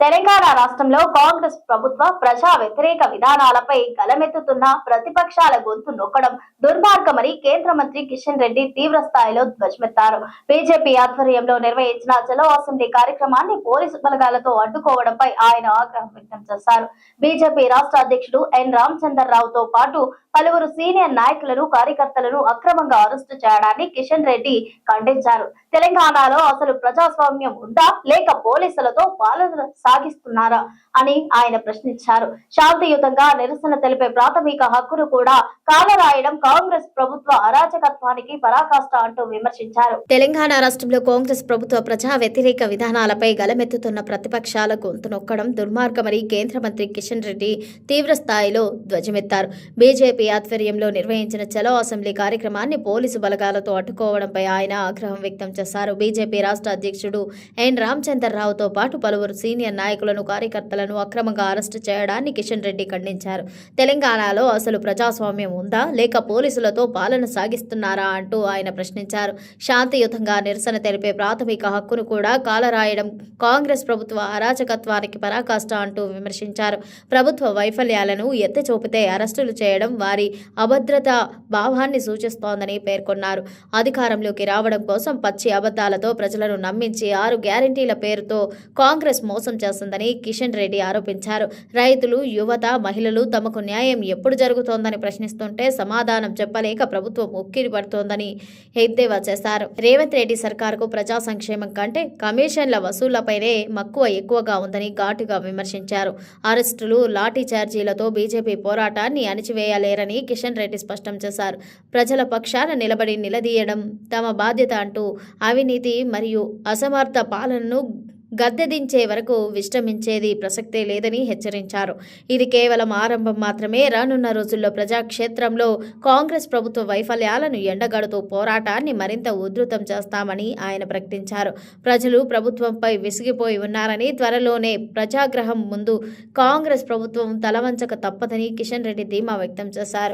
తెలంగాణ రాష్ట్రంలో కాంగ్రెస్ ప్రభుత్వ ప్రజా వ్యతిరేక విధానాలపై గలమెత్తుతున్న ప్రతిపక్షాల గొంతు నొక్కడం దుర్మార్గమని కేంద్ర మంత్రి కిషన్ రెడ్డి తీవ్ర స్థాయిలో ధ్వజమెత్తారు. బీజేపీ ఆధ్వర్యంలో నిర్వహించిన చలో అసెంబ్లీ కార్యక్రమాన్ని పోలీసు బలగాలతో అడ్డుకోవడంపై ఆయన ఆగ్రహం వ్యక్తం చేశారు. బీజేపీ రాష్ట్ర అధ్యక్షుడు ఎన్ రామచంద్రరావుతో పాటు పలువురు సీనియర్ నాయకులను కార్యకర్తలను అక్రమంగా అరెస్టు చేయడాన్ని కిషన్ రెడ్డి ఖండించారు. తెలంగాణలో అసలు ప్రజాస్వామ్యం ఉందా లేక పోలీసులతో పాలన సాగిస్తున్నారా అని ఆయన ప్రశ్నించారు. శాంతియుతంగా నిరసన తెలిపే ప్రాథమిక హక్కును కూడా కాలరాయడం కాంగ్రెస్ ప్రభుత్వ అరాచకత్వానికి పరాకాష్ట అంటూ విమర్శించారు. తెలంగాణ రాష్ట్రంలో కాంగ్రెస్ ప్రభుత్వ ప్రజా వ్యతిరేక విధానాలపై గలమెత్తుతున్న ప్రతిపక్షాల గొంతు నొక్కడం దుర్మార్గమని కేంద్ర మంత్రి కిషన్ రెడ్డి తీవ్ర స్థాయిలో ధ్వజమెత్తారు. బీజేపీ ఆధ్వర్యంలో నిర్వహించిన చలో అసెంబ్లీ కార్యక్రమాన్ని పోలీసు బలగాలతో అడ్డుకోవడంపై ఆయన ఆగ్రహం వ్యక్తం చేశారు. బీజేపీ రాష్ట్ర అధ్యక్షుడు ఎన్ రామచంద్రరావుతో పాటు పలువురు సీనియర్ నాయకులను కార్యకర్తలను అక్రమంగా అరెస్టు చేయడాన్ని కిషన్ రెడ్డి ఖండించారు. తెలంగాణలో అసలు ప్రజాస్వామ్యం ఉందా లేక పోలీసులతో పాలన సాగిస్తున్నారా అంటూ ఆయన ప్రశ్నించారు. శాంతియుతంగా నిరసన తెలిపే ప్రాథమిక హక్కును కూడా కాలరాయడం కాంగ్రెస్ ప్రభుత్వ అరాచకత్వానికి పరాకాష్ట అంటూ విమర్శించారు. ప్రభుత్వ వైఫల్యాలను ఎత్తి చూపితే అరెస్టులు చేయడం వారి అభద్రత భావాన్ని సూచిస్తోందని పేర్కొన్నారు. అధికారంలోకి రావడం కోసం పచ్చి అబద్ధాలతో ప్రజలను నమ్మించి 6 గ్యారంటీల పేరుతో కాంగ్రెస్ మోసం చేస్తుందని కిషన్ రెడ్డి ఆరోపించారు. రైతులు, యువత, మహిళలు తమకు న్యాయం ఎప్పుడు జరుగుతోందని ప్రశ్నిస్తుంటే సమాధానం చెప్పలేక ప్రభుత్వం ఉక్కిరి పడుతోందని ఎద్దేవా చేశారు. రేవంత్ రెడ్డి సర్కారుకు ప్రజా సంక్షేమం కంటే కమిషన్ల వసూళ్లపైనే మక్కువ ఎక్కువగా ఉందని ఘాటుగా విమర్శించారు. అరెస్టులు, లాఠీ చార్జీలతో బీజేపీ పోరాటాన్ని అణిచివేయలేరని కిషన్ రెడ్డి స్పష్టం చేశారు. ప్రజల పక్షాన నిలబడి నిలదీయడం తమ బాధ్యత అంటూ అవినీతి మరియు అసమర్థ పాలనను గద్దెదించే వరకు విశ్రమించేది ప్రసక్తే లేదని హెచ్చరించారు. ఇది కేవలం ఆరంభం మాత్రమే. రానున్న రోజుల్లో ప్రజాక్షేత్రంలో కాంగ్రెస్ ప్రభుత్వ వైఫల్యాలను ఎండగడుతూ పోరాటాన్ని మరింత ఉధృతం చేస్తామని ఆయన ప్రకటించారు. ప్రజలు ప్రభుత్వంపై విసిగిపోయి ఉన్నారని, త్వరలోనే ప్రజాగ్రహం ముందు కాంగ్రెస్ ప్రభుత్వం తలవంచక తప్పదని కిషన్ రెడ్డి ధీమా వ్యక్తం చేశారు.